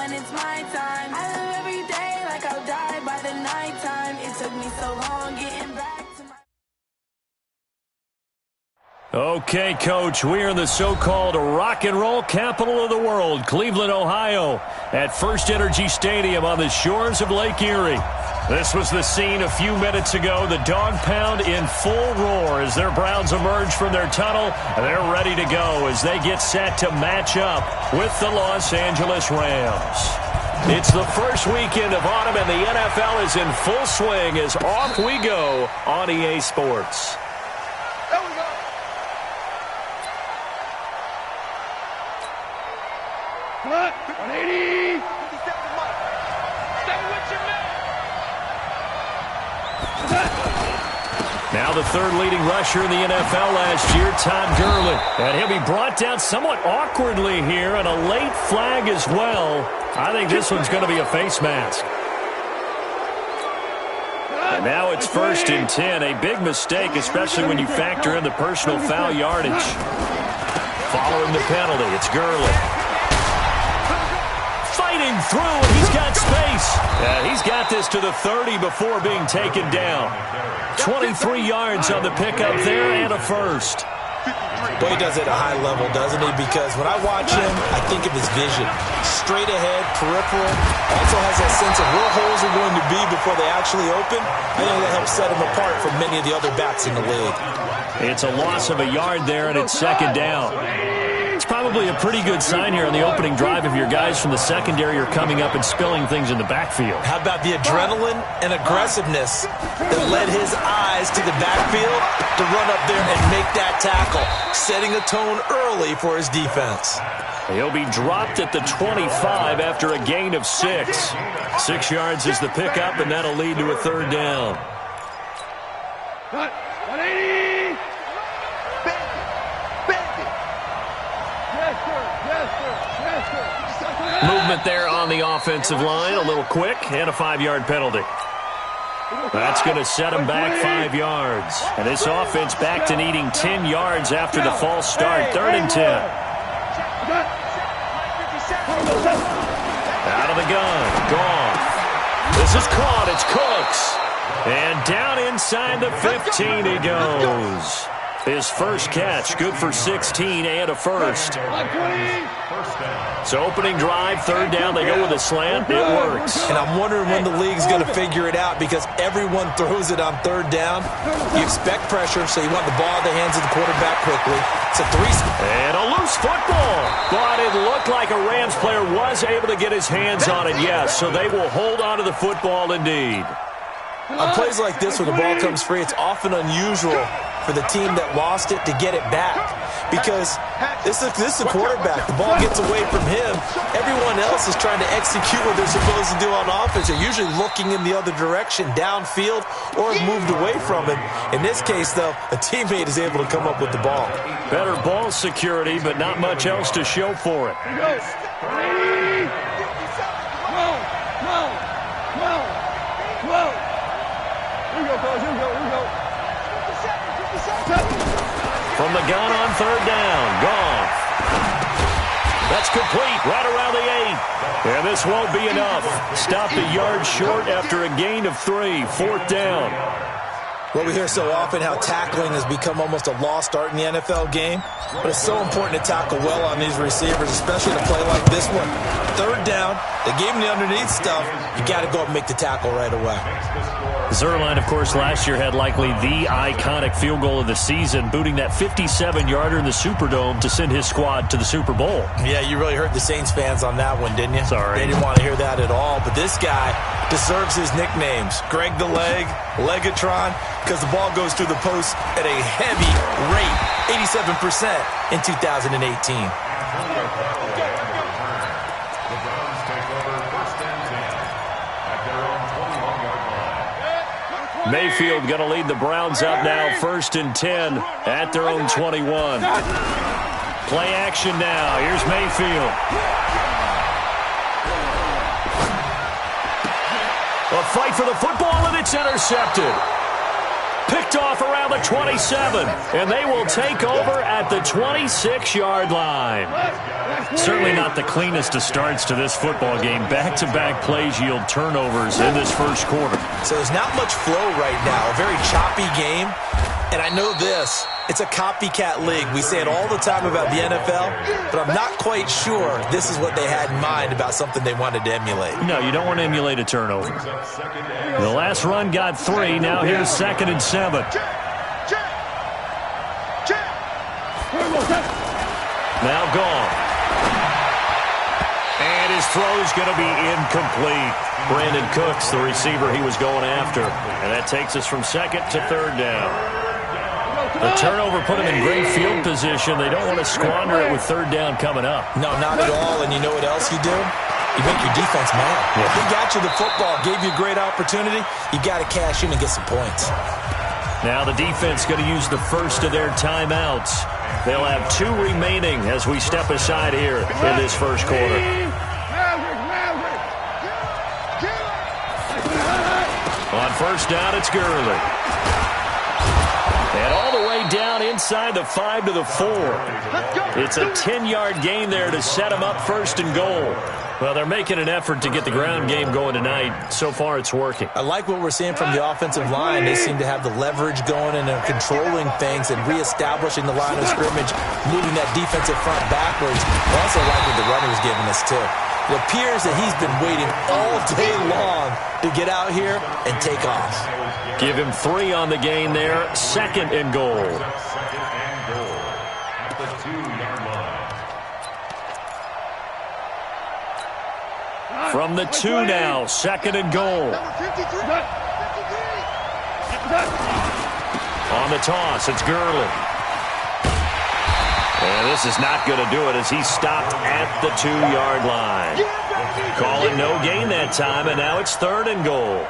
when it's my time. I live every day like I'll die by the nighttime. It took me so long getting back to my... Okay, Coach, we are in the so-called rock and roll capital of the world, Cleveland, Ohio, at First Energy Stadium on the shores of Lake Erie. This was the scene a few minutes ago. The dog pound in full roar as their Browns emerge from their tunnel. They're ready to go as they get set to match up with the Los Angeles Rams. It's the first weekend of autumn, and the NFL is in full swing as off we go on EA Sports. What? 180. Stay with your man. Now the third leading rusher in the NFL last year, Todd Gurley. And he'll be brought down somewhat awkwardly here, and a late flag as well. I think this one's going to be a face mask. And now it's 1st and 10. A big mistake, especially when you factor in the personal foul yardage. Following the penalty, it's Gurley. Fighting through, and he's got space. He's got this to the 30 before being taken down. 23 yards on the pickup there and a first. Well, he does it at a high level, doesn't he? Because when I watch him, I think of his vision. Straight ahead, peripheral. Also has that sense of where holes are going to be before they actually open. I think that helps set him apart from many of the other backs in the league. It's a loss of a yard there, and it's 2nd down. It's probably a pretty good sign here on the opening drive if your guys from the secondary are coming up and spilling things in the backfield. How about the adrenaline and aggressiveness that led his eyes to the backfield to run up there and make that tackle, setting a tone early for his defense. He'll be dropped at the 25 after a gain of 6. 6 yards is the pickup, and that'll lead to a 3rd down. 180. Movement there on the offensive line, a little quick, and a 5-yard penalty. That's going to set him back 5 yards. And this offense back to needing 10 yards after the false start. 3rd and 10. Out of the gun, Goff. This is caught, it's Cooks. And down inside the 15 he goes. His first catch, good for 16 and a first. So opening drive, 3rd down, they go with a slant. It works. And I'm wondering when the league's going to figure it out because everyone throws it on 3rd down. You expect pressure, so you want the ball in the hands of the quarterback quickly. It's a 3. And a loose football. But it looked like a Rams player was able to get his hands on it, yes. So they will hold on to the football indeed. On plays like this where the ball comes free, it's often unusual for the team that lost it to get it back because this is a quarterback. The ball gets away from him. Everyone else is trying to execute what they're supposed to do on offense. They're usually looking in the other direction, downfield, or moved away from him. In this case, though, a teammate is able to come up with the ball. Better ball security, but not much else to show for it. From the gun on 3rd down, Goff. That's complete right around the 8. And this won't be enough. Stopped a yard short after a gain of 3. 4th down. Well, we hear so often how tackling has become almost a lost art in the NFL game. But it's so important to tackle well on these receivers, especially to play like this one. 3rd down, they gave him the underneath stuff. You got to go up and make the tackle right away. Zuerlein, of course, last year had likely the iconic field goal of the season, booting that 57-yarder in the Superdome to send his squad to the Super Bowl. Yeah, you really hurt the Saints fans on that one, didn't you? Sorry. They didn't want to hear that at all. But this guy deserves his nicknames. Greg the Leg, Legatron, because the ball goes through the post at a heavy rate, 87% in 2018. Mayfield going to lead the Browns up now, 1st and 10 at their own 21. Play action now. Here's Mayfield. A fight for the football, and it's intercepted. picked off around the 27, and they will take over at the 26-yard line. Certainly not the cleanest of starts to this football game. Back-to-back plays yield turnovers in this first quarter. So there's not much flow right now. A very choppy game. And I know this. It's a copycat league. We say it all the time about the NFL, but I'm not quite sure this is what they had in mind about something they wanted to emulate. No, you don't want to emulate a turnover. The last run got 3. Now here's 2nd and 7. Now gone. And his throw's going to be incomplete. Brandon Cooks, the receiver he was going after. And that takes us from 2nd to 3rd down. The turnover put him in great field position. They don't want to squander it with 3rd down coming up. No, not at all. And you know what else you do? You make your defense mad. Yeah. They got you the football, gave you a great opportunity. You got to cash in and get some points. Now the defense going to use the first of their timeouts. They'll have 2 remaining as we step aside here in this first quarter. On 1st down, it's Gurley. And all the way down inside the 5 to the 4. It's a 10-yard gain there to set him up 1st and goal. Well, they're making an effort to get the ground game going tonight. So far, it's working. I like what we're seeing from the offensive line. They seem to have the leverage going and are controlling things and reestablishing the line of scrimmage, moving that defensive front backwards. I also like what the runner was giving us, too. It appears that he's been waiting all day long to get out here and take off. Give him 3 on the gain there. 2nd and goal. From the 2 now, 2nd and goal. On the toss, it's Gurley. And this is not going to do it as he stopped at the 2-yard line. Calling no gain that time, and now it's 3rd and goal.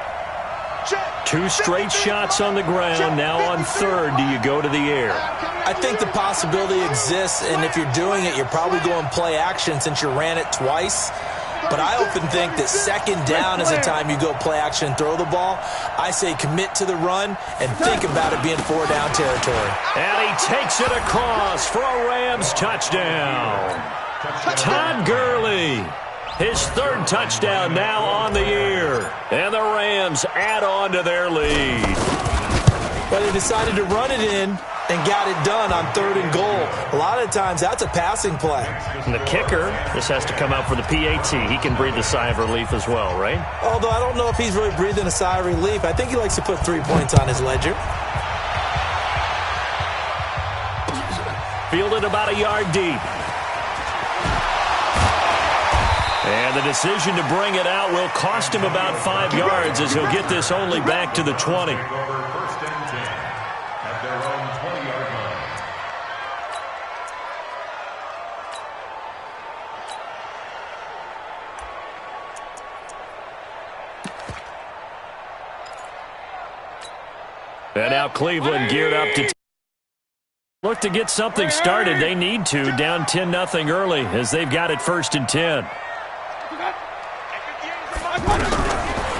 2 straight shots on the ground. Now on 3rd, do you go to the air? I think the possibility exists, and if you're doing it, you're probably going play action since you ran it twice. But I often think that 2nd down is the time you go play action and throw the ball. I say commit to the run and think about it being 4-down territory. And he takes it across for a Rams touchdown. Todd Gurley, his 3rd touchdown now on the year. And the Rams add on to their lead. Well, they decided to run it in and got it done on 3rd and goal. A lot of times, that's a passing play. And the kicker, this has to come out for the PAT. He can breathe a sigh of relief as well, right? Although I don't know if he's really breathing a sigh of relief. I think he likes to put 3 points on his ledger. Fielded about a yard deep. And the decision to bring it out will cost him about 5 yards as he'll get this only back to the 20. And now Cleveland geared up to look to get something started. They need to, down 10-0 early as they've got it 1st and 10.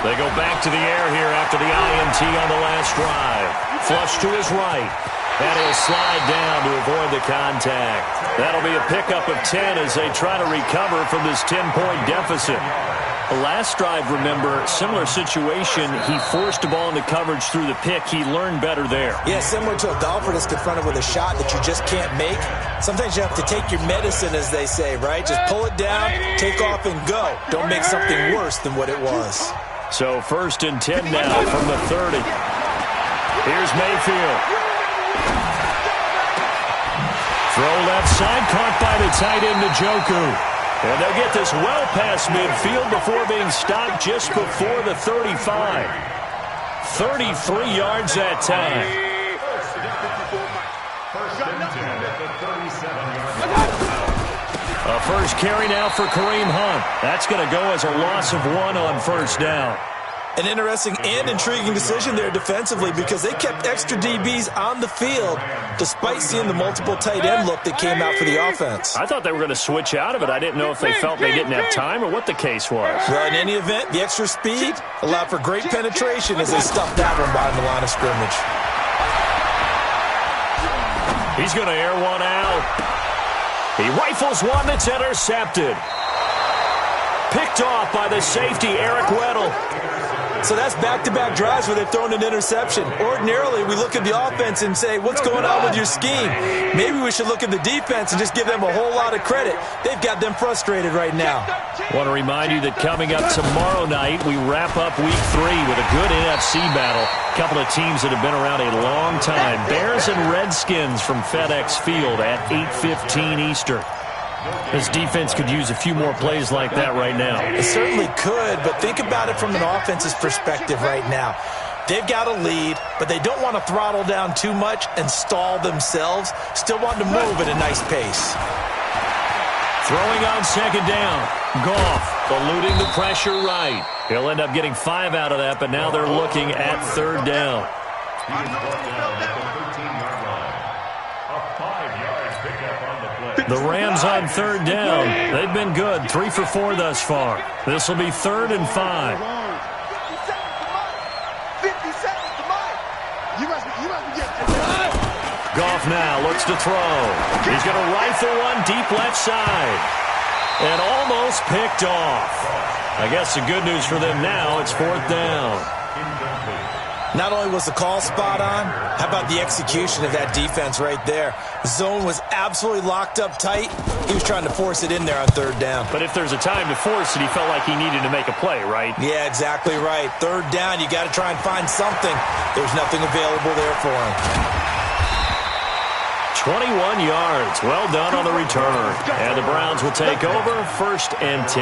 They go back to the air here after the INT on the last drive. Flush to his right. And he'll slide down to avoid the contact. That'll be a pickup of 10 as they try to recover from this 10-point deficit. The last drive, remember, similar situation. He forced the ball into coverage through the pick. He learned better there. Yeah, similar to a golfer that's confronted with a shot that you just can't make. Sometimes you have to take your medicine, as they say, right? Just pull it down, take off, and go. Don't make something worse than what it was. So 1st and 10 now from the 30. Here's Mayfield. Throw left side, caught by the tight end Njoku. And they'll get this well past midfield before being stopped just before the 35. 33 yards that time. A first carry now for Kareem Hunt. That's going to go as a loss of 1 on 1st down. An interesting and intriguing decision there defensively because they kept extra DBs on the field despite seeing the multiple tight end look that came out for the offense. I thought they were going to switch out of it. I didn't know if they felt they didn't have time or what the case was. Well, in any event, the extra speed allowed for great penetration as they stuffed that one behind the line of scrimmage. He's going to air one out. He rifles one that's intercepted. Picked off by the safety, Eric Weddle. So that's back-to-back drives where they've thrown an interception. Ordinarily, we look at the offense and say, what's going on with your scheme? Maybe we should look at the defense and just give them a whole lot of credit. They've got them frustrated right now. Want to remind you that coming up tomorrow night, we wrap up Week 3 with a good NFC battle. A couple of teams that have been around a long time. Bears and Redskins from FedEx Field at 8:15 Eastern. This defense could use a few more plays like that right now. It certainly could, but think about it from an offense's perspective right now. They've got a lead, but they don't want to throttle down too much and stall themselves. Still want to move at a nice pace. Throwing on second down. Goff eluding the pressure right. He'll end up getting 5 out of that, but now they're looking at third down. The Rams on third down. They've been good. 3 for 4 thus far. This will be 3rd and 5. 50 seconds to mine. You must be getting Goff now looks to throw. He's going to rifle one deep left side. And almost picked off. I guess the good news for them now, it's 4th down. Not only was the call spot on, how about the execution of that defense right there? The zone was absolutely locked up tight. He was trying to force it in there on third down. But if there's a time to force it, he felt like he needed to make a play, right? Yeah, exactly right. Third down, you got to try and find something. There's nothing available there for him. 21 yards. Well done on the return. And the Browns will take over 1st and 10.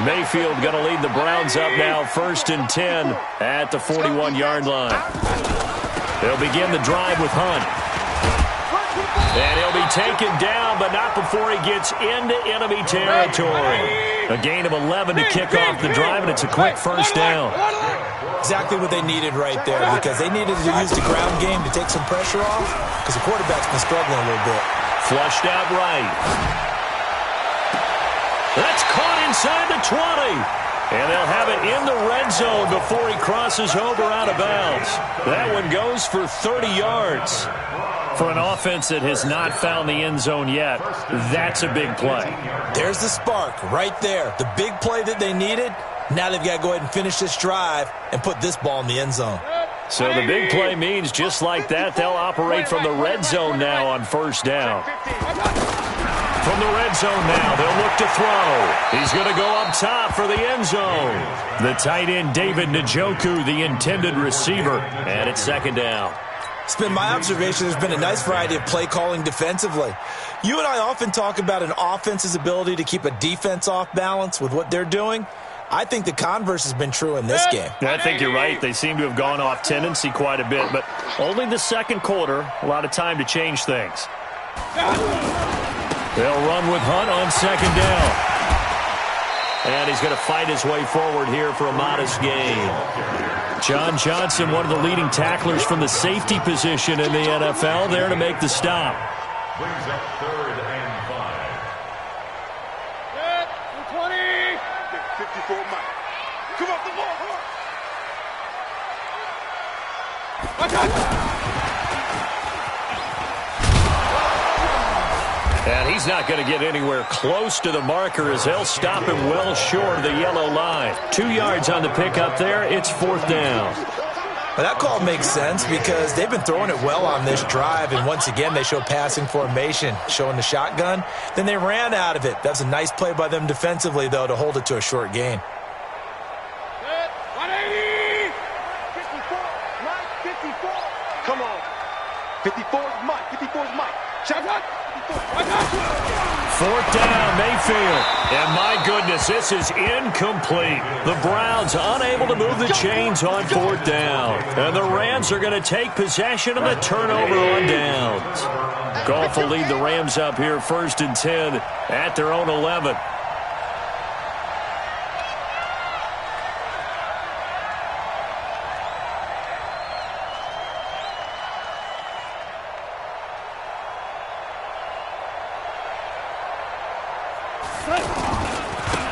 Mayfield going to lead the Browns up now 1st and 10 at the 41-yard line. They'll begin the drive with Hunt. And he'll be taken down, but not before he gets into enemy territory. A gain of 11 to kick off the drive, and it's a quick first down. Exactly what they needed right there, because they needed to use the ground game to take some pressure off, because the quarterback's been struggling a little bit. Flushed out right. That's caught inside the 20. And they'll have it in the red zone before he crosses over out of bounds. That one goes for 30 yards. For an offense that has not found the end zone yet, that's a big play. There's the spark right there. The big play that they needed. Now they've got to go ahead and finish this drive and put this ball in the end zone. So the big play means just like that, they'll operate from the red zone now on first down. From the red zone now, they'll look to throw. He's going to go up top for the end zone. The tight end, David Njoku, the intended receiver. And it's 2nd down. It's been my observation there's been a nice variety of play calling defensively. You and I often talk about an offense's ability to keep a defense off balance with what they're doing. I think the converse has been true in this game. I think you're right. They seem to have gone off tendency quite a bit, but only the second quarter, a lot of time to change things. They'll run with Hunt on 2nd down. And he's going to fight his way forward here for a modest gain. John Johnson, one of the leading tacklers from the safety position in the NFL, there to make the stop. Brings up 3rd and 5. 20. 54 Mike. Come on, the ball. Watch out. And he's not going to get anywhere close to the marker as they'll stop him well short of the yellow line. 2 yards on the pickup there. It's 4th down. Well, that call makes sense because they've been throwing it well on this drive, and once again they show passing formation, showing the shotgun. Then they ran out of it. That's a nice play by them defensively, though, to hold it to a short gain. 180. 54. Mike, 54. Come on. 54 is Mike. 54 is Mike. Shotgun. 4th down, Mayfield. And my goodness, this is incomplete. The Browns unable to move the chains on 4th down. And the Rams are going to take possession of the turnover on downs. Goff will lead the Rams up here 1st and 10 at their own 11.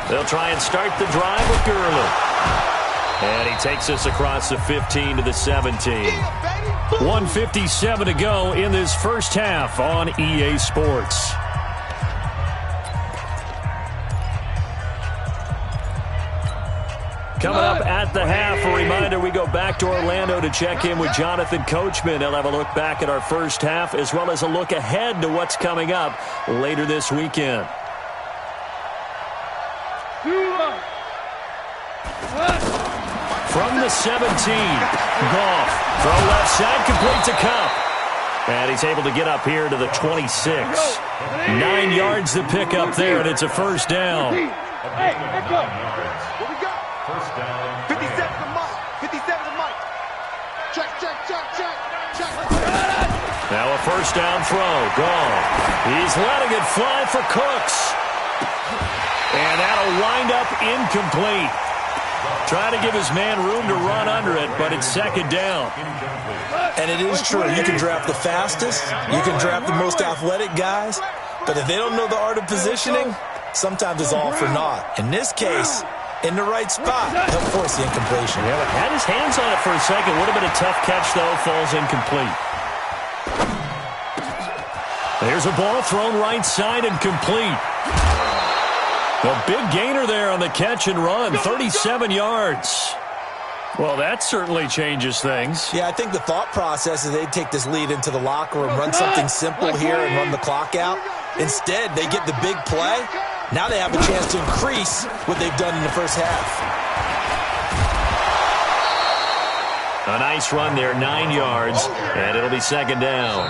They'll try and start the drive with Gurley. And he takes us across the 15 to the 17. 1:57 to go in this first half on EA Sports. Coming up at the half, a reminder, we go back to Orlando to check in with Jonathan Coachman. He'll have a look back at our first half as well as a look ahead to what's coming up later this weekend. From the 17, Goff, throw left side, complete to Cup. And he's able to get up here to the 26. 9 yards to pick up there, and it's a first down. Hey, echo. What we got? First down. 57 to Mike. 57 to Mike. Check. Now a first down throw. Gone. He's letting it fly for Cooks. And that'll wind up incomplete. Trying to give his man room to run under it, but it's second down. And it is true. You can draft the fastest. You can draft the most athletic guys. But if they don't know the art of positioning, sometimes it's all for naught. In this case, in the right spot, he'll force the incompletion. Yeah, had his hands on it for a second. Would have been a tough catch, though. Falls incomplete. There's a ball thrown right side and complete. A big gainer there on the catch and run, 37 yards. Well, that certainly changes things. Yeah, I think the thought process is they'd take this lead into the locker room, run something simple here and run the clock out. Instead, they get the big play. Now they have a chance to increase what they've done in the first half. A nice run there, 9 yards, and it'll be second down.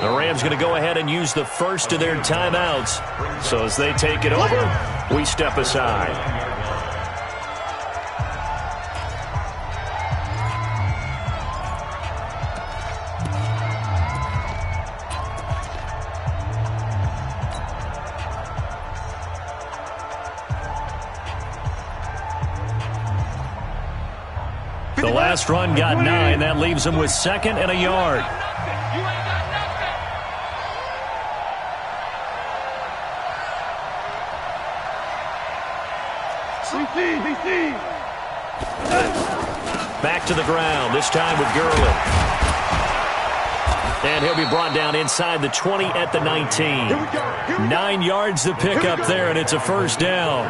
The Rams going to go ahead and use the first of their timeouts. So as they take it over, we step aside. The last run got 9. That leaves him with second and a yard. Back to the ground, this time with Gurley. And he'll be brought down inside the 20 at the 19. 9 yards to pick up there, and it's a first down.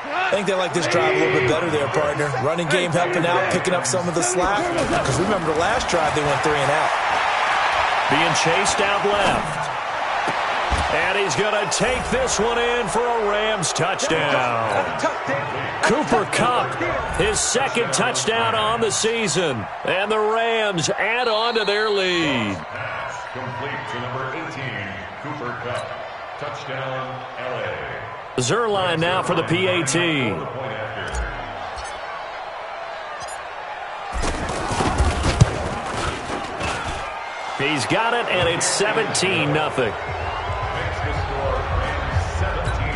I think they like this drive a little bit better there, partner. Running game helping out, picking up some of the slack. Because remember, the last drive they went 3 and out. Being chased out left. And he's going to take this one in for a Rams touchdown. Cooper Kupp, his second touchdown on the season. And the Rams add on to their lead. Pass complete to number 18, Cooper Kupp. Touchdown, LA. Zerline now for the PAT. He's got it, and it's 17-0. Makes the score 17.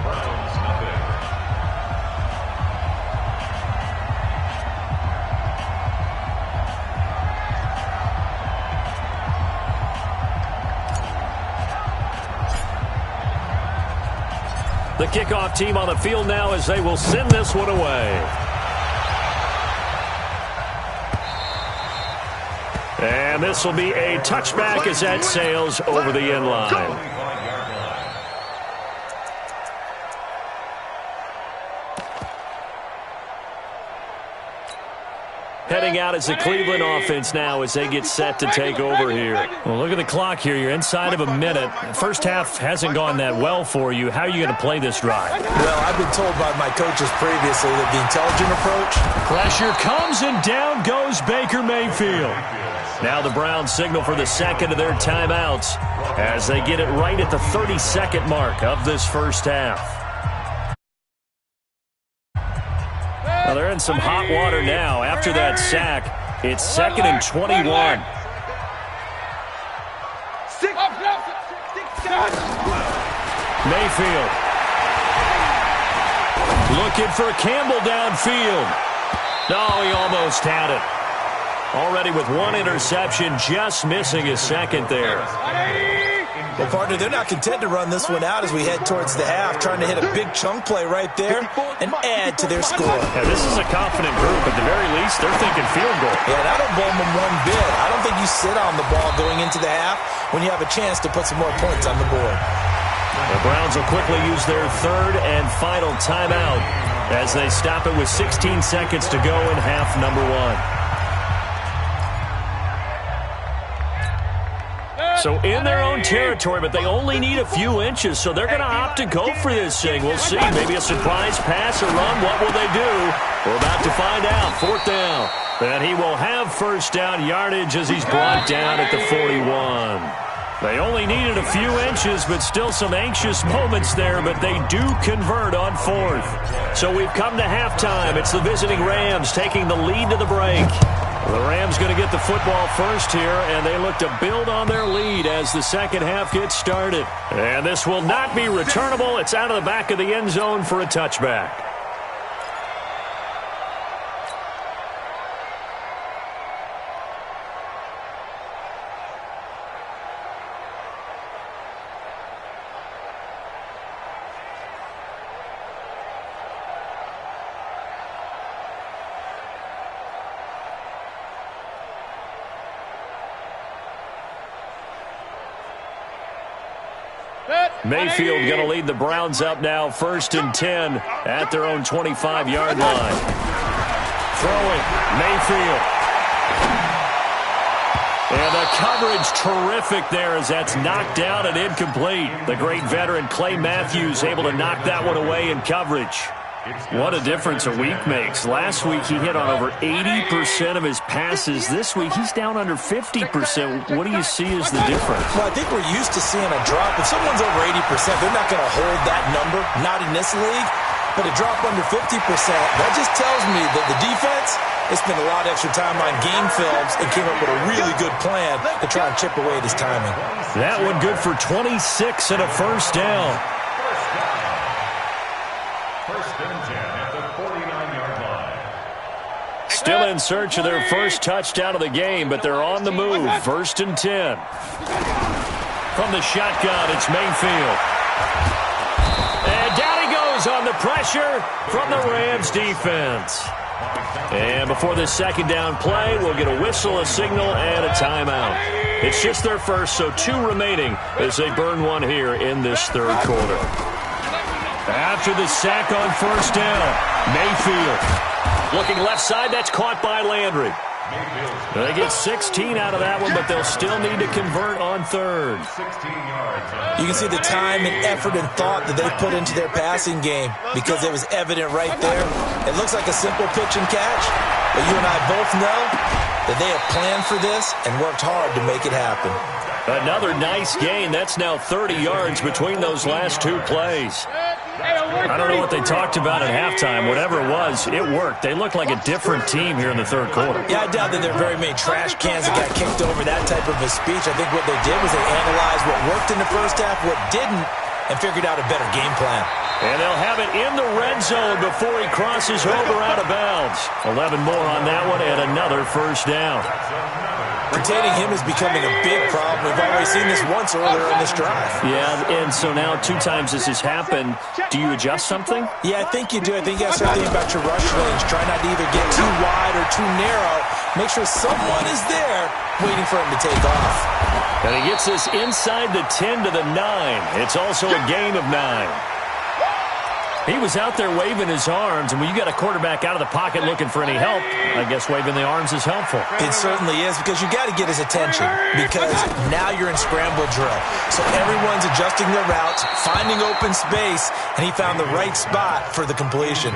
Browns nothing. The kickoff team on the field now as they will send this one away. And this will be a touchback as that sails over the end line. Heading out as the Cleveland offense now as they get set to take over here. Well, look at the clock here. You're inside of a minute. First half hasn't gone that well for you. How are you going to play this drive? Well, I've been told by my coaches previously that the intelligent approach. Pressure comes and down goes Baker Mayfield. Now the Browns signal for the second of their timeouts as they get it right at the 30-second mark of this first half. Well, they're in some hot water now. After that sack, it's 2nd and 21. Mayfield. Looking for Campbell downfield. No, he almost had it. Already with one interception, just missing his second there. Well, partner, they're not content to run this one out as we head towards the half, trying to hit a big chunk play right there and add to their score. Yeah, this is a confident group. At the very least, they're thinking field goal. Yeah, and I don't blame them one bit. I don't think you sit on the ball going into the half when you have a chance to put some more points on the board. The Browns will quickly use their third and final timeout as they stop it with 16 seconds to go in half number one. So in their own territory, but they only need a few inches, so they're going to opt to go for this thing. We'll see. Maybe a surprise pass or run. What will they do? We're about to find out. Fourth down. And he will have first down yardage as he's brought down at the 41. They only needed a few inches, but still some anxious moments there, but they do convert on fourth. So we've come to halftime. It's the visiting Rams taking the lead to the break. The Rams going to get the football first here, and they look to build on their lead as the second half gets started. And this will not be returnable. It's out of the back of the end zone for a touchback. Mayfield going to lead the Browns up now, 1st and 10 at their own 25-yard line. Throwing, Mayfield. And the coverage terrific there as that's knocked down and incomplete. The great veteran Clay Matthews able to knock that one away in coverage. What a difference a week makes. Last week he hit on over 80% of his passes. This week he's down under 50%. What do you see as the difference? Well, I think we're used to seeing a drop. If someone's over 80%, they're not going to hold that number, not in this league. But a drop under 50%, that just tells me that the defense has spent a lot of extra time on game films and came up with a really good plan to try and chip away at his timing. That one good for 26 and a first down. Still in search of their first touchdown of the game, but they're on the move. 1st and 10. From the shotgun, it's Mayfield. And down he goes on the pressure from the Rams defense. And before this second down play, we'll get a whistle, a signal, and a timeout. It's just their first, so 2 remaining as they burn one here in this third quarter. After the sack on first down, Mayfield. Looking left side, that's caught by Landry. They get 16 out of that one, but they'll still need to convert on third. You can see the time and effort and thought that they put into their passing game because it was evident right there. It looks like a simple pitch and catch, but you and I both know that they have planned for this and worked hard to make it happen. Another nice gain. That's now 30 yards between those last 2 plays. I don't know what they talked about at halftime. Whatever it was, it worked. They look like a different team here in the third quarter. Yeah, I doubt that there are very many trash cans that got kicked over, that type of a speech. I think what they did was they analyzed what worked in the first half, what didn't, and figured out a better game plan. And they'll have it in the red zone before he crosses over out of bounds. 11 more on that one and another first down. Containing him is becoming a big problem. We've already seen this once earlier in this drive. Yeah, and so now 2 times this has happened. Do you adjust something? Yeah, I think you do. I think you got to start thinking about your rush lanes. Try not to either get too wide or too narrow. Make sure someone is there waiting for him to take off. And he gets this inside the 10 to the 9. It's also a gain of 9. He was out there waving his arms, and when you got a quarterback out of the pocket looking for any help, I guess waving the arms is helpful. It certainly is, because you got to get his attention, because now you're in scramble drill. So everyone's adjusting their routes, finding open space, and he found the right spot for the completion.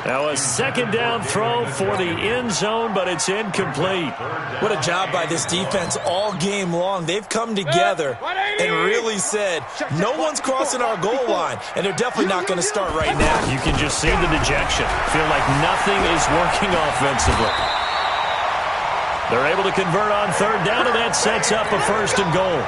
Now a second down throw for the end zone, but it's incomplete. What a job by this defense all game long. They've come together and really said, no one's crossing our goal line, and they're definitely not going to start right now. You can just see the dejection. Feel like nothing is working offensively. They're able to convert on third down, and that sets up a 1st and goal.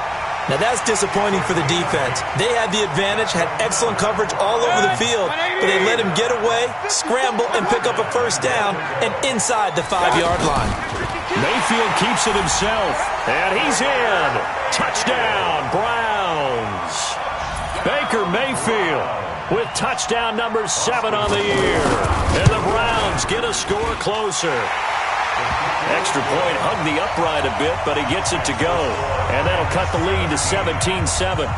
Now that's disappointing for the defense. They had the advantage, had excellent coverage all over the field, but they let him get away, scramble, and pick up a first down, and inside the 5-yard line. Mayfield keeps it himself, and he's in. Touchdown, Browns. Baker Mayfield with touchdown number 7 on the year. And the Browns get a score closer. Extra point hugged the upright a bit, but he gets it to go. And that'll cut the lead to 17-7.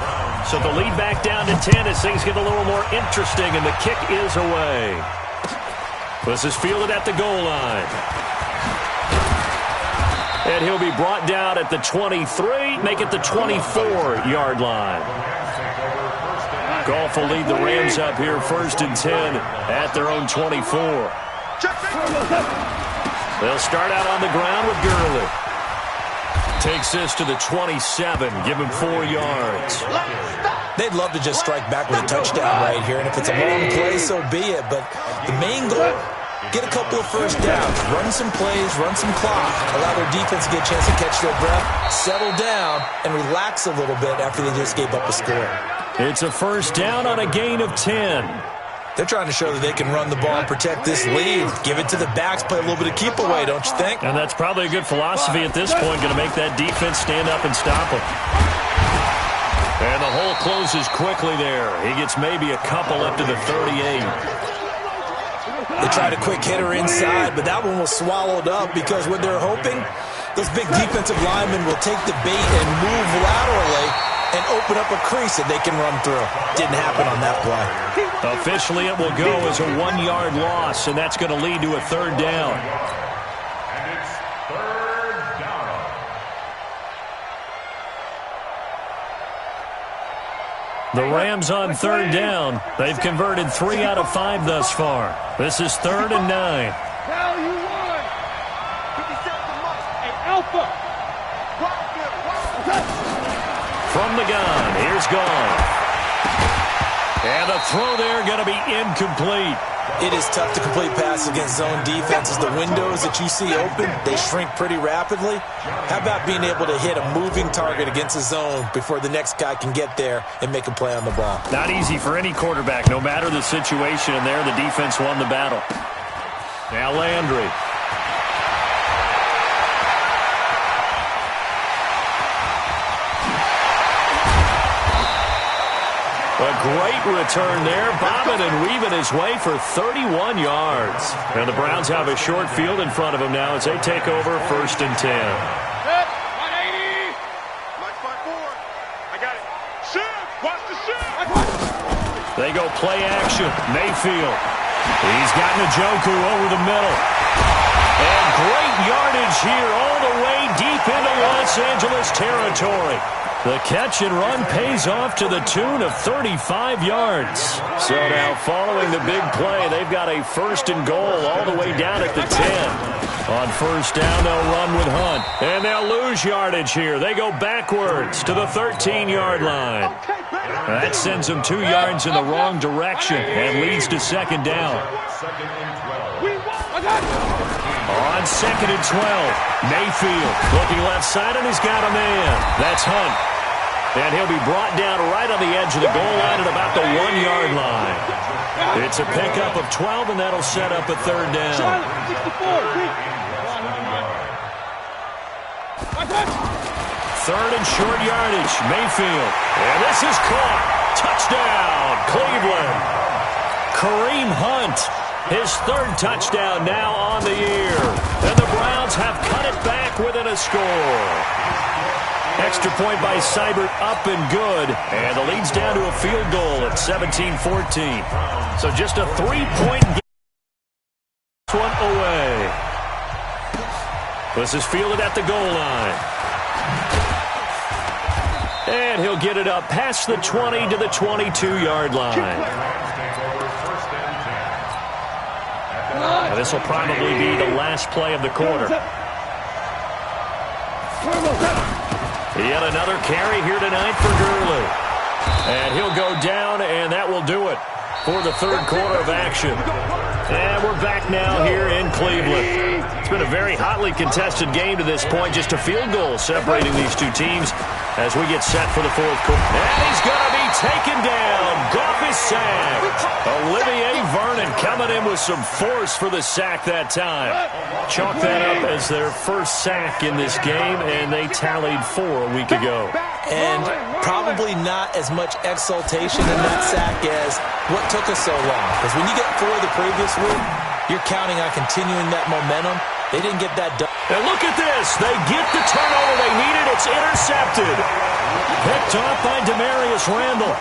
So the lead back down to 10 as things get a little more interesting, and the kick is away. This is fielded at the goal line. And he'll be brought down at the 23, make it the 24-yard line. Goff will lead the Rams up here 1st and 10 at their own 24. They'll start out on the ground with Gurley. Takes this to the 27, give him 4 yards. They'd love to just strike back with a touchdown right here, and if it's a long play, so be it. But the main goal, get a couple of first downs, run some plays, run some clock, allow their defense to get a chance to catch their breath, settle down, and relax a little bit after they just gave up a score. It's a first down on a gain of 10. They're trying to show that they can run the ball and protect this lead. Give it to the backs, play a little bit of keep away, don't you think? And that's probably a good philosophy at this point, going to make that defense stand up and stop them. And the hole closes quickly there. He gets maybe a couple up to the 38. They tried a quick hitter inside, but that one was swallowed up because what they're hoping, those big defensive linemen will take the bait and move laterally and open up a crease that they can run through. Didn't happen on that play. Officially, it will go as a 1-yard loss, and that's going to lead to a 3rd down. And it's 3rd down. The Rams on 3rd down. They've converted 3 out of 5 thus far. This is 3rd and 9. Now you won. 57 and Alpha. From the gun, here's Goff. And the throw there going to be incomplete. It is tough to complete passes against zone defenses. The windows that you see open, they shrink pretty rapidly. How about being able to hit a moving target against a zone before the next guy can get there and make a play on the ball? Not easy for any quarterback, no matter the situation, and there the defense won the battle. Now Landry. A great return there, bobbing and weaving his way for 31 yards. And the Browns have a short field in front of them now as they take over 1st and 10. 180. Like 5-4. I got it. Shoot. Watch the shoot. They go play action. Mayfield. He's got Njoku over the middle. And great yardage here all the way deep into Los Angeles territory. The catch and run pays off to the tune of 35 yards. So now following the big play, they've got a 1st and goal all the way down at the 10. On 1st down, they'll run with Hunt. And they'll lose yardage here. They go backwards to the 13-yard line. That sends them 2 yards in the wrong direction and leads to 2nd down. On 2nd and 12, Mayfield looking left side, and he's got a man. That's Hunt. And he'll be brought down right on the edge of the goal line at about the 1-yard line. It's a pickup of 12, and that'll set up a 3rd down. 3rd and short yardage, Mayfield. And this is caught. Touchdown, Cleveland. Kareem Hunt, his 3rd touchdown now on the year. And the Browns have cut it back within a score. Extra point by Seibert, up and good. And the lead's down to a field goal at 17-14. So just a 3-point game. One away. This is fielded at the goal line. And he'll get it up past the 20 to the 22-yard line. Now this will probably be the last play of the quarter. Yet another carry here tonight for Gurley. And he'll go down, and that will do it for the 3rd quarter of action. And we're back now here in Cleveland. It's been a very hotly contested game to this point. Just a field goal separating these two teams as we get set for the 4th quarter. And he's going to be taken down. Goff is sacked. Olivier Vernon coming in with some force for the sack that time. Chalk that up as their first sack in this game, and they tallied 4 a week ago. And probably not as much exultation in that sack as what took us so long. Because when you get 4 the previous week, you're counting on continuing that momentum. They didn't get that done. And look at this. They get the turnover they needed. It's intercepted. Picked off by Demarius Randall.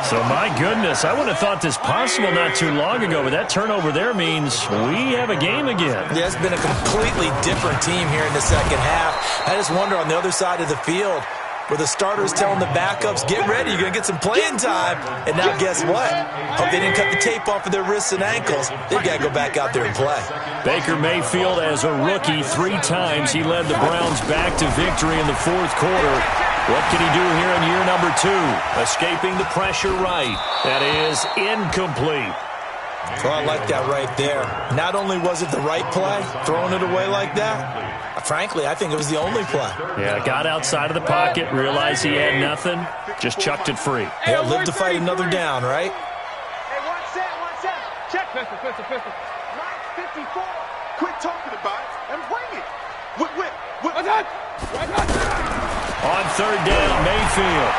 So, my goodness, I wouldn't have thought this possible not too long ago, but that turnover there means we have a game again. Yeah, it's been a completely different team here in the second half. I just wonder on the other side of the field, where the starters telling the backups, get ready, you're going to get some playing time. And now guess what? Hope they didn't cut the tape off of their wrists and ankles. They've got to go back out there and play. Baker Mayfield, as a rookie, 3 times he led the Browns back to victory in the fourth quarter. What can he do here in year number 2? Escaping the pressure right. That is incomplete. Well, I like that right there. Not only was it the right play, throwing it away like that, frankly, I think it was the only play. Yeah, got outside of the pocket, realized he had nothing, just chucked it free. Yeah, live to fight another down, right? Hey, 1 7. Check. Pistol. 54. Quit talking about it and bring it. Whip. On third down, Mayfield.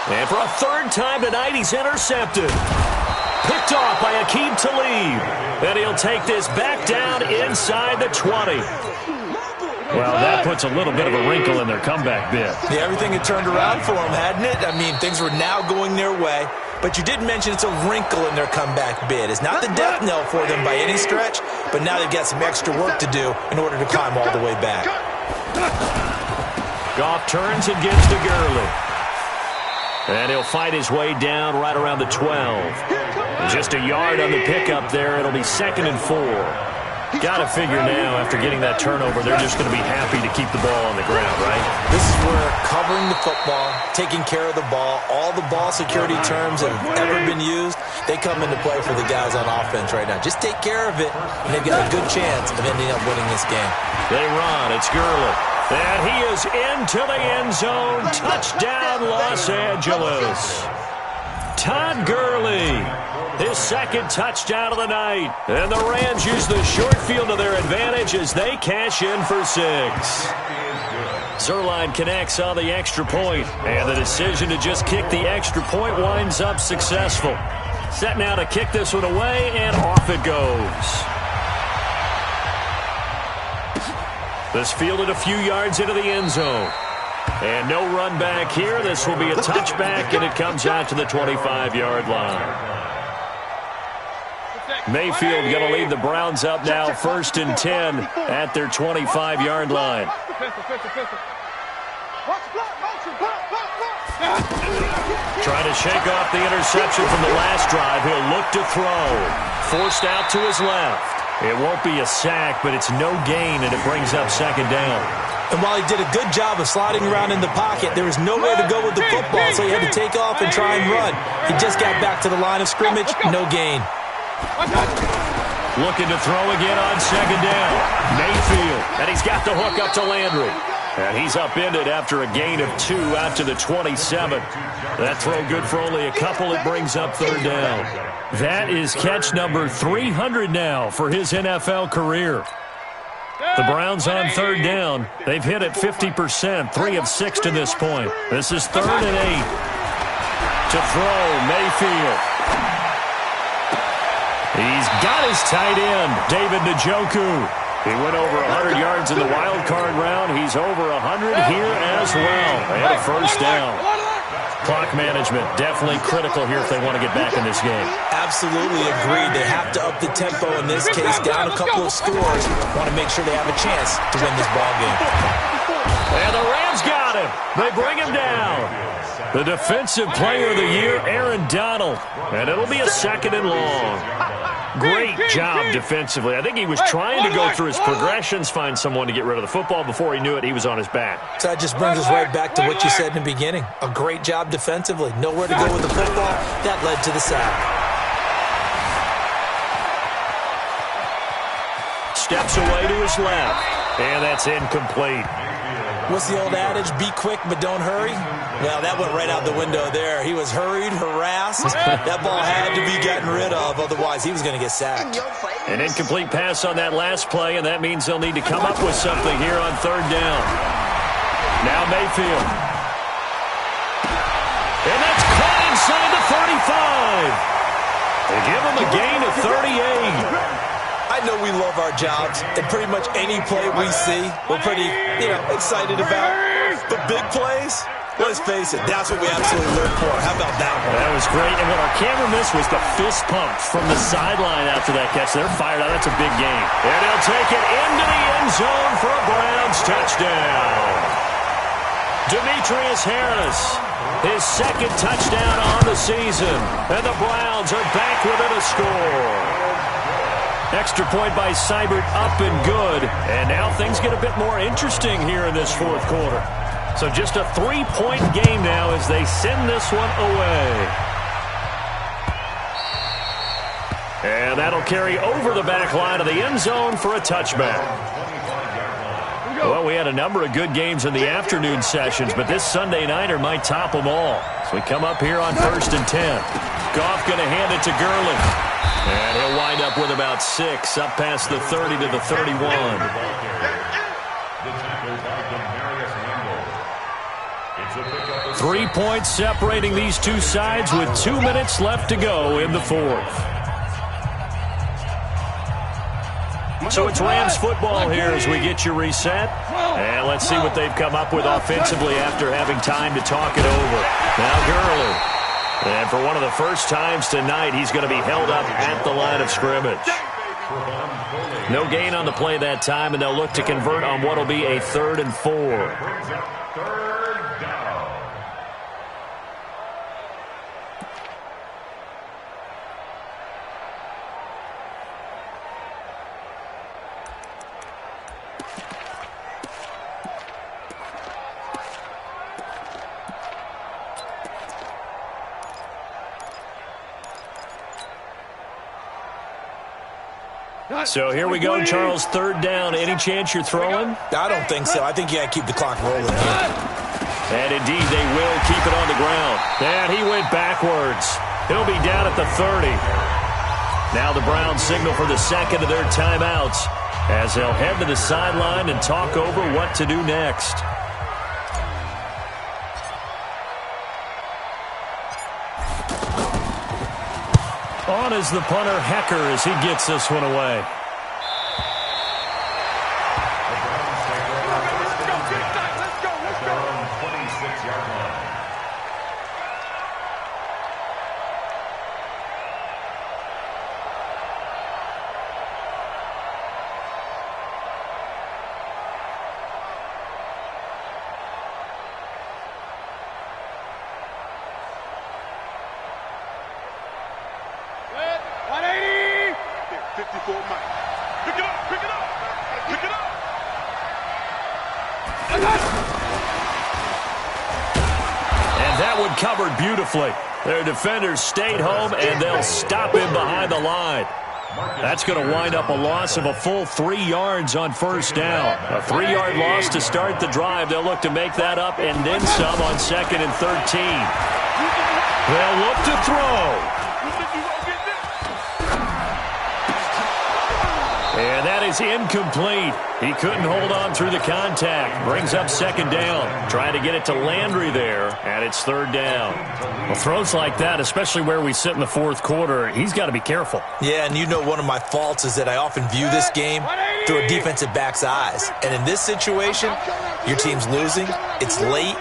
And for a third time tonight, he's intercepted. Picked off by Aqib Talib. And he'll take this back down inside the 20. Well, that puts a little bit of a wrinkle in their comeback bid. Yeah, everything had turned around for them, hadn't it? I mean, things were now going their way. But you did mention it's a wrinkle in their comeback bid. It's not the death knell for them by any stretch, but now they've got some extra work to do in order to climb all the way back. Goff turns and gives to Gurley. And he'll fight his way down right around the 12. Just a yard on the pickup there. It'll be 2nd and 4. Got to figure now, after getting that turnover, they're just going to be happy to keep the ball on the ground, right? This is where covering the football, taking care of the ball, all the ball security terms that have ever been used, they come into play for the guys on offense right now. Just take care of it, and they've got a good chance of ending up winning this game. They run. It's Gurley. And he is into the end zone. Touchdown, Los Angeles. Todd Gurley, his 2nd touchdown of the night. And the Rams use the short field to their advantage as they cash in for 6. Zerline connects on the extra point, and the decision to just kick the extra point winds up successful. Set now to kick this one away, and off it goes. This fielded a few yards into the end zone. And no run back here. This will be a touchback, and it comes out to the 25-yard line. Mayfield going to lead the Browns up now 1st and 10 at their 25-yard line. Trying to shake off the interception from the last drive. He'll look to throw. Forced out to his left. It won't be a sack, but it's no gain, and it brings up 2nd down. And while he did a good job of sliding around in the pocket, there was nowhere to go with the football, so he had to take off and try and run. He just got back to the line of scrimmage, no gain. Looking to throw again on 2nd down. Mayfield, and he's got the hook up to Landry. And he's upended after a gain of 2 out to the 27. That throw good for only a couple. It brings up 3rd down. That is catch number 300 now for his NFL career. The Browns on 3rd down. They've hit it 50%, 3 of 6 to this point. This is 3rd and 8. To throw, Mayfield. He's got his tight end, David Njoku. He went over 100 yards in the wild card round. He's over 100 here as well. And a 1st down. Clock management definitely critical here if they want to get back in this game. Absolutely agreed. They have to up the tempo in this case, down a couple of scores. Want to make sure they have a chance to win this ball game. And the Rams got him. They bring him down. The defensive player of the year, Aaron Donald. And it'll be a 2nd and long. Great job defensively. I think he was trying to go through his progressions, find someone to get rid of the football. Before he knew it, he was on his back. So that just brings us right back to what you said in the beginning. A great job defensively. Nowhere to go with the football. That led to the sack. Steps away to his left. And that's incomplete. What's the old adage? Be quick, but don't hurry. Well, that went right out the window there. He was hurried, harassed. That ball had to be gotten rid of, otherwise he was going to get sacked. An incomplete pass on that last play, and that means they'll need to come up with something here on third down. Now Mayfield. And that's caught inside the 35. They give him a gain of 38. I know we love our jobs, and pretty much any play we see, we're pretty, excited about. But big plays, let's face it, that's what we absolutely live for. How about that one? That was great, and what our camera missed was the fist pump from the sideline after that catch. They're fired out. That's a big game. And he'll take it into the end zone for a Browns touchdown. Demetrius Harris, his second touchdown on the season, and the Browns are back within a score. Extra point by Seibert, up and good. And now things get a bit more interesting here in this fourth quarter. So just a 3-point game now as they send this one away. And that'll carry over the back line of the end zone for a touchback. Well, we had a number of good games in the afternoon sessions, but this Sunday nighter might top them all. So we come up here on 1st and 10. Goff going to hand it to Gurley. And he'll wind up with about 6, up past the 30 to the 31. It's 3 points separating these two sides with 2 minutes left to go in the fourth. So it's Rams football here as we get you reset. And let's see what they've come up with offensively after having time to talk it over. Now Gurley. And for one of the first times tonight, he's going to be held up at the line of scrimmage. No gain on the play that time, and they'll look to convert on what will be a 3rd and 4. third down. So here we go, Charles, 3rd down. Any chance you're throwing? I don't think so. I think you got to keep the clock rolling here. And indeed, they will keep it on the ground. And he went backwards. He'll be down at the 30. Now the Browns signal for the second of their timeouts as they'll head to the sideline and talk over what to do next. On is the punter, Hecker, as he gets this one away. Covered beautifully. Their defenders stayed home, and they'll stop him behind the line. That's going to wind up a loss of a full 3 yards on 1st down. A 3-yard loss to start the drive. They'll look to make that up and then some on 2nd and 13. They'll look to throw. And that is incomplete. He couldn't hold on through the contact. Brings up 2nd down. Trying to get it to Landry there, and it's 3rd down. Well, throws like that, especially where we sit in the fourth quarter, he's got to be careful. Yeah, and one of my faults is that I often view this game through a defensive back's eyes. And in this situation, your team's losing. It's late.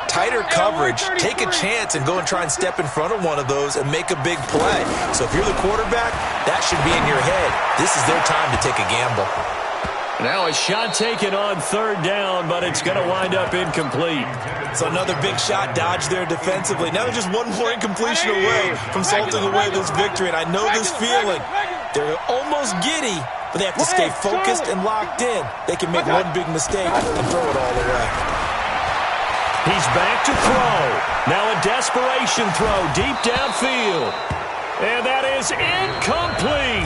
Tighter coverage, take a chance and go and try and step in front of one of those and make a big play. So if you're the quarterback, that should be in your head. This is their time to take a gamble. Now a shot taken on 3rd down, but it's going to wind up incomplete. So another big shot dodged there defensively. Now they're just one more incompletion away from salting away this victory, and I know this feeling. They're almost giddy, but they have to stay focused and locked in. They can make one big mistake and throw it all away. He's back to throw. Now a desperation throw deep downfield. And that is incomplete.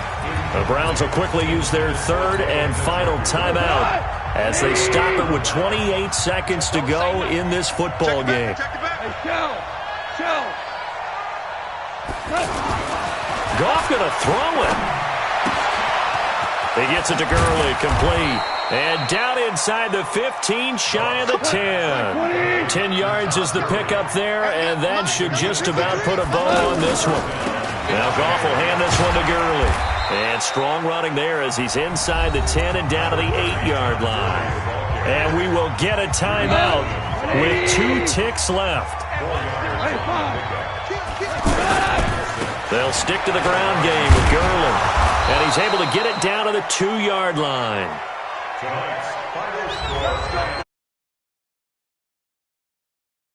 The Browns will quickly use their 3rd and final timeout as they stop it with 28 seconds to go in this football game. Goff going to throw it. He gets it to Gurley, complete. And down inside the 15, shy of the 10. 10 yards is the pickup there, and that should just about put a bow on this one. Now Goff will hand this one to Gurley. And strong running there as he's inside the 10 and down to the 8-yard line. And we will get a timeout with 2 ticks left. They'll stick to the ground game with Gurley. And he's able to get it down to the 2-yard line. Tonight's final score